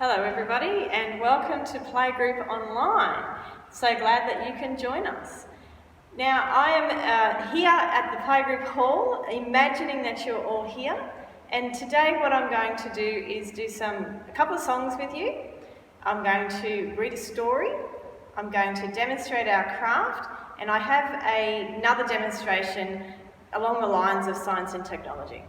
Hello everybody and welcome to Playgroup Online. So glad that you can join us. Now I am here at the Playgroup Hall, imagining that you're all here, and today what I'm going to do is do a couple of songs with you. I'm going to read a story, I'm going to demonstrate our craft, and I have another demonstration along the lines of science and technology.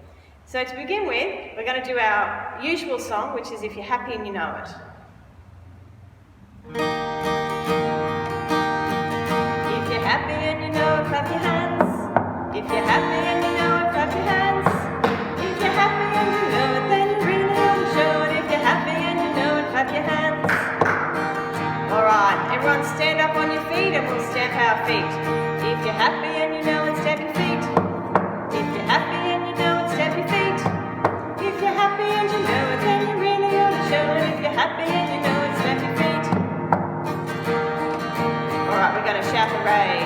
So to begin with, we're going to do our usual song, which is If You're Happy and You Know It. If you're happy and you know it, clap your hands. If you're happy and you know it, clap your hands. If you're happy and you know it, then you really ought to show it. If you're happy and you know it, clap your hands. Alright, everyone stand up on your feet and we'll stamp our feet. If you're happy and you know it, stamp your feet. If you're happy and you know it, stamp your feet. If you're happy and you know it, then you really ought to show it. If you're happy and you know it, stamp your feet. Alright, we're going to shout hooray.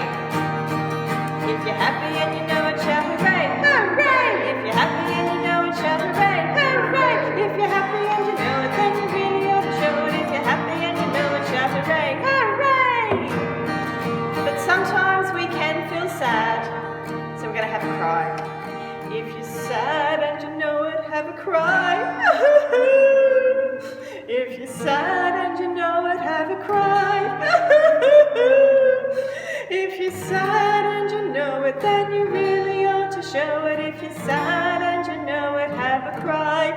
If you're happy and you know it, shout hooray. Hooray! If you're happy and you know it, shout hooray. Hooray! If you're happy and you know it, then you really ought to show it. If you're happy and you know it, shout hooray. Hooray! But sometimes we can feel sad, so we're going to have a cry. If you're sad and you know it, have a cry. If you're sad and you know it, have a cry. If you're sad and you know it, then you really ought to show it. If you're sad and you know it, have a cry.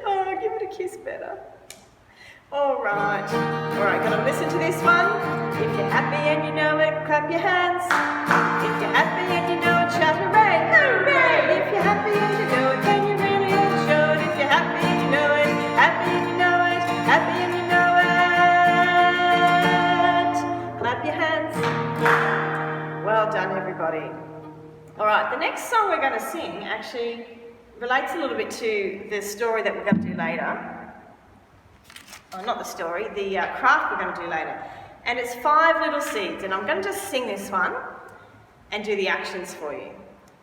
Oh, give it a kiss better. Alright, gotta listen to this one. If you're happy and you know it, clap your hands. If you're happy and you know it, shout hooray, hooray! If you're happy and you know it, then you really ought to show it. If you're happy and you know it, happy and you know it, happy and you know it. Clap your hands. Well done, everybody. Alright, the next song we're going to sing actually relates a little bit to the story that we're going to do later. Oh, not the story, the craft we're going to do later. And it's 5 little seeds, and I'm going to just sing this one and do the actions for you.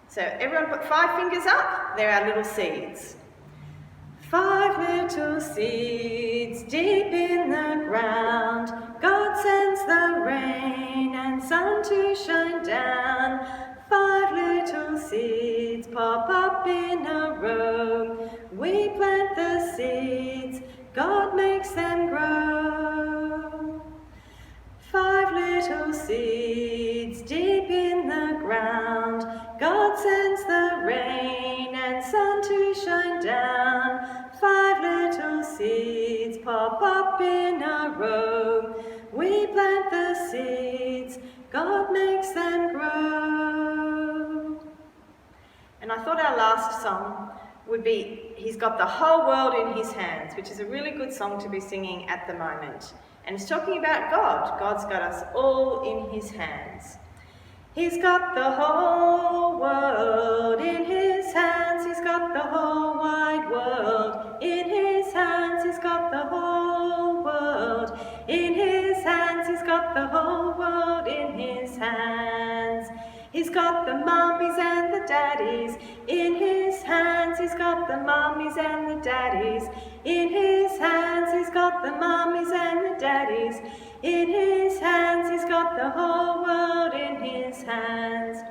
So everyone put 5 fingers up, they're our little seeds. 5 little seeds deep in the ground, God sends the rain and sun to shine down. 5 little seeds pop up in a row, we plant the seeds, God makes them grow. 5 little seeds deep in the ground, God sends the rain and sun to shine down. 5 little seeds pop up in a row, we plant the seeds, God makes them grow. And I thought our last song would be He's Got the Whole World in His Hands, which is a really good song to be singing at the moment. And it's talking about God. God's got us all in His hands. He's got the whole world in His hands. He's got the whole wide world in His hands. He's got the whole world in His hands. He's got the whole world in His hands. He's got the mummies and the daddies in His hands. He's got the mummies and the daddies in His hands. He's got the mummies and the daddies in His hands. He's got the whole world in His hands.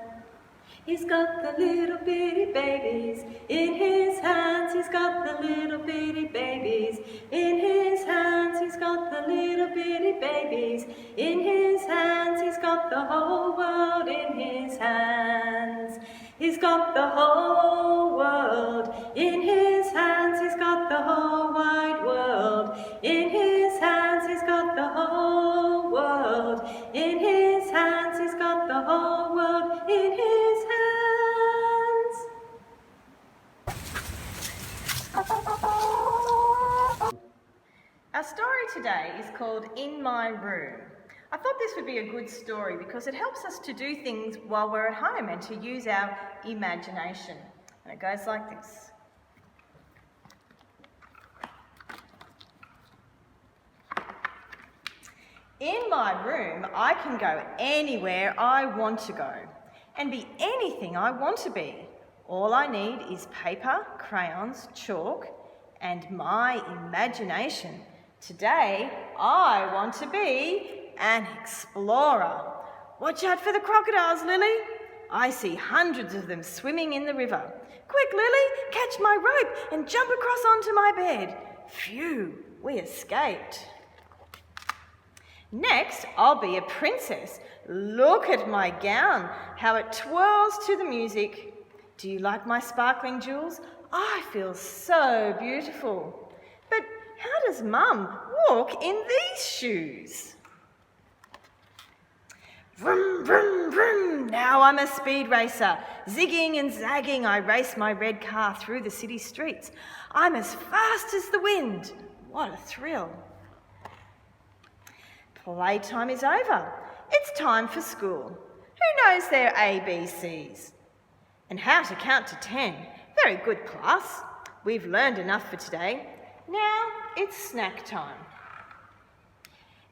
He's got the little bitty babies in His hands. He's got the little bitty babies in His hands. He's got the little bitty babies in His hands. He's got the whole world in His hands. He's got the whole world in His hands. He's got the whole wide world in His hands. He's got the whole world in His hands. He's got the whole world in His hands. Our story today is called In My Room. I thought this would be a good story because it helps us to do things while we're at home and to use our imagination. And it goes like this. In my room, I can go anywhere I want to go and be anything I want to be. All I need is paper, crayons, chalk, and my imagination. Today, I want to be an explorer. Watch out for the crocodiles, Lily. I see hundreds of them swimming in the river. Quick, Lily, catch my rope and jump across onto my bed. Phew, we escaped. Next, I'll be a princess. Look at my gown, how it twirls to the music. Do you like my sparkling jewels? I feel so beautiful. But how does Mum walk in these shoes? Vroom, vroom, vroom. Now I'm a speed racer. Zigging and zagging, I race my red car through the city streets. I'm as fast as the wind. What a thrill. Playtime is over. It's time for school. Who knows their ABCs? And how to count to 10. Very good, class. We've learned enough for today. Now it's snack time.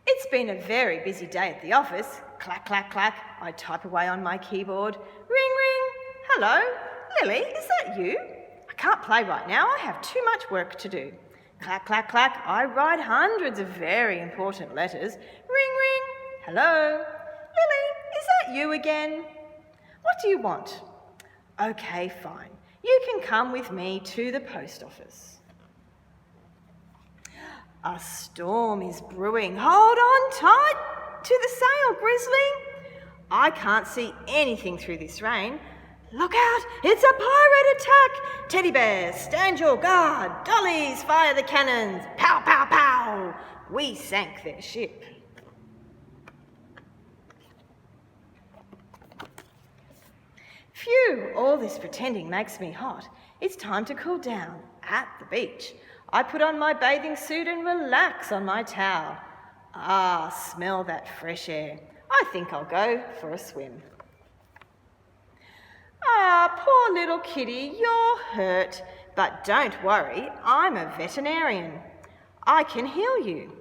It's been a very busy day at the office. Clack, clack, clack. I type away on my keyboard. Ring, ring. Hello? Lily, is that you? I can't play right now. I have too much work to do. Clack, clack, clack. I write hundreds of very important letters. Ring, ring. Hello? Lily, is that you again? What do you want? Okay, fine. You can come with me to the post office. A storm is brewing. Hold on tight to the sail, Grizzly. I can't see anything through this rain. Look out, it's a pirate attack! Teddy bears, stand your guard. Dollies, fire the cannons. Pow, pow, pow! We sank their ship. Phew, all this pretending makes me hot. It's time to cool down at the beach. I put on my bathing suit and relax on my towel. Ah, smell that fresh air. I think I'll go for a swim. Ah, poor little kitty, you're hurt. But don't worry, I'm a veterinarian. I can heal you.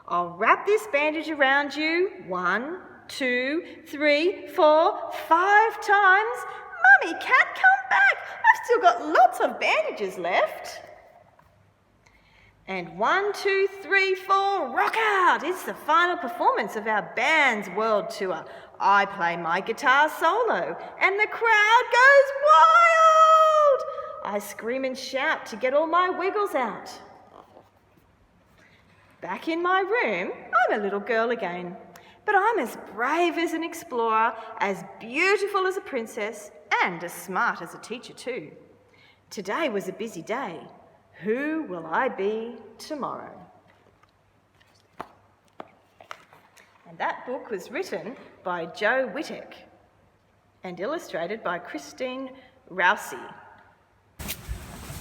I'll wrap this bandage around you 1, 2, 3, 4, 5 times. Mummy, cat, come back. I've still got lots of bandages left. And 1, 2, 3, 4, rock out! It's the final performance of our band's world tour. I play my guitar solo, and the crowd goes wild! I scream and shout to get all my wiggles out. Back in my room, I'm a little girl again, but I'm as brave as an explorer, as beautiful as a princess, and as smart as a teacher too. Today was a busy day. Who will I be tomorrow? And that book was written by Youre Happy and illustrated by Christine Rousey.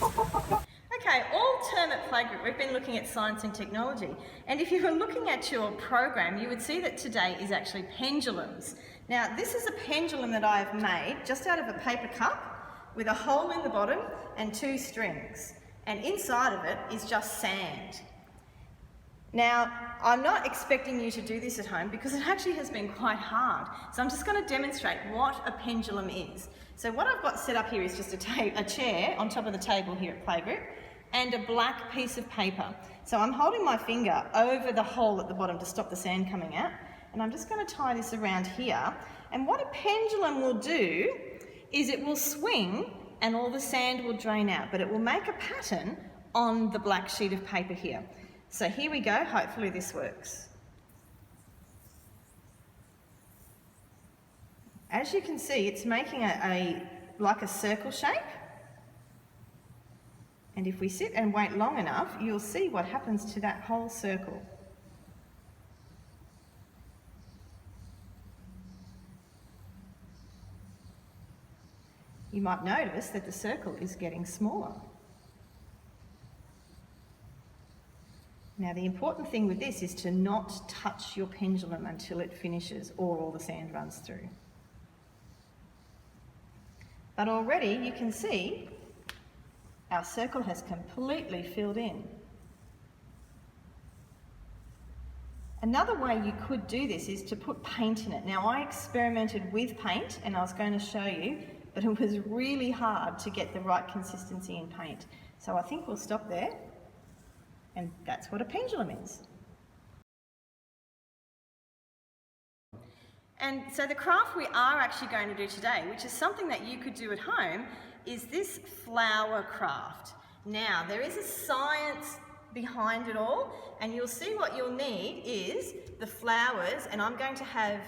Okay, all term at Playgroup, we've been looking at science and technology. And if you were looking at your program, you would see that today is actually pendulums. Now, this is a pendulum that I've made just out of a paper cup with a hole in the bottom and 2 strings. And inside of it is just sand. Now, I'm not expecting you to do this at home because it actually has been quite hard. So I'm just going to demonstrate what a pendulum is. So what I've got set up here is just a chair on top of the table here at Playgroup and a black piece of paper. So I'm holding my finger over the hole at the bottom to stop the sand coming out. And I'm just going to tie this around here. And what a pendulum will do is it will swing and all the sand will drain out, but it will make a pattern on the black sheet of paper here. So here we go, hopefully this works. As you can see, it's making like a circle shape. And if we sit and wait long enough, you'll see what happens to that whole circle. You might notice that the circle is getting smaller. Now, the important thing with this is to not touch your pendulum until it finishes or all the sand runs through. But already you can see our circle has completely filled in. Another way you could do this is to put paint in it. Now, I experimented with paint and I was going to show you, but it was really hard to get the right consistency in paint. So I think we'll stop there And that's what a pendulum is. And so the craft we are actually going to do today, which is something that you could do at home, is this flower craft. Now, there is a science behind it all, and you'll see what you'll need is the flowers, and I'm going to have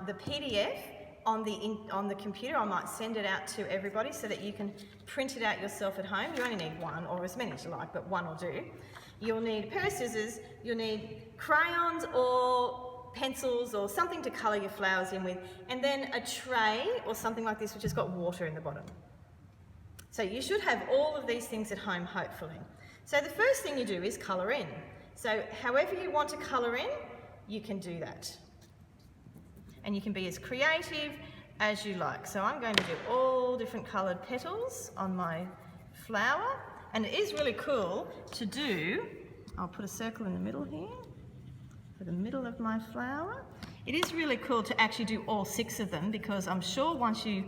the PDF on the computer. I might send it out to everybody so that you can print it out yourself at home. You only need one, or as many as you like, but one will do. You'll need a pair of scissors, you'll need crayons or pencils or something to colour your flowers in with, and then a tray or something like this which has got water in the bottom. So you should have all of these things at home, hopefully. So the first thing you do is colour in. So however you want to colour in, you can do that. And you can be as creative as you like. So I'm going to do all different coloured petals on my flower, and it is really cool to do, I'll put a circle in the middle here, for the middle of my flower. It is really cool to actually do all 6 of them, because I'm sure once you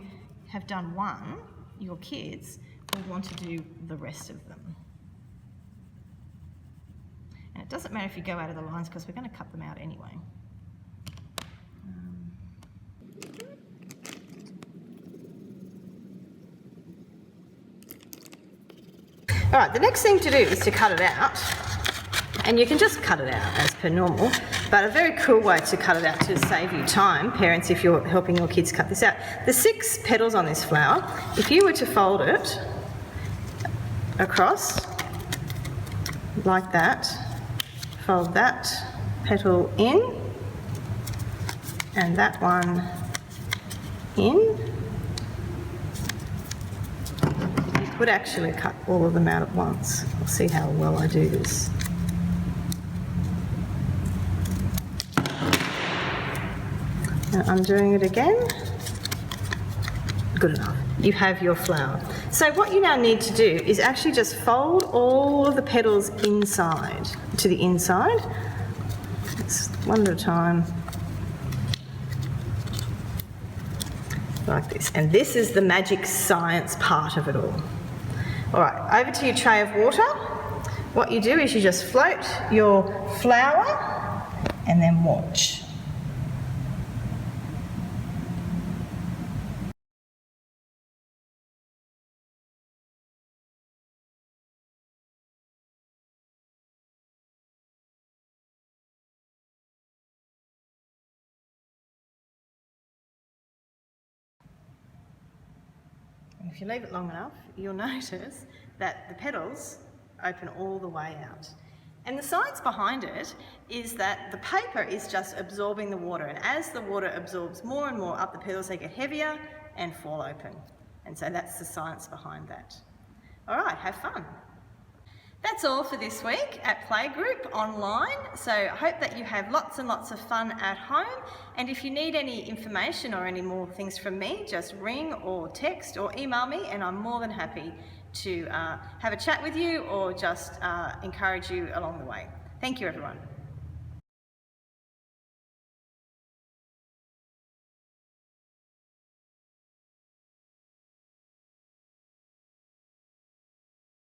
have done one, your kids will want to do the rest of them. And it doesn't matter if you go out of the lines, because we're going to cut them out anyway. All right, the next thing to do is to cut it out. And you can just cut it out as per normal, but a very cool way to cut it out to save you time, parents, if you're helping your kids cut this out. The 6 petals on this flower, if you were to fold it across like that, fold that petal in and that one in, you could actually cut all of them out at once. We'll see how well I do this. And undoing it again. Good enough. You have your flower. So what you now need to do is actually just fold all of the petals inside, to the inside. It's one at a time. Like this. And this is the magic science part of it all. All right, over to your tray of water. What you do is you just float your flower and then watch. If you leave it long enough, you'll notice that the petals open all the way out. And the science behind it is that the paper is just absorbing the water, and as the water absorbs more and more up the petals, they get heavier and fall open. And so that's the science behind that. All right, have fun. That's all for this week at Playgroup Online. So I hope that you have lots and lots of fun at home. And if you need any information or any more things from me, just ring or text or email me, and I'm more than happy to have a chat with you or just encourage you along the way. Thank you, everyone.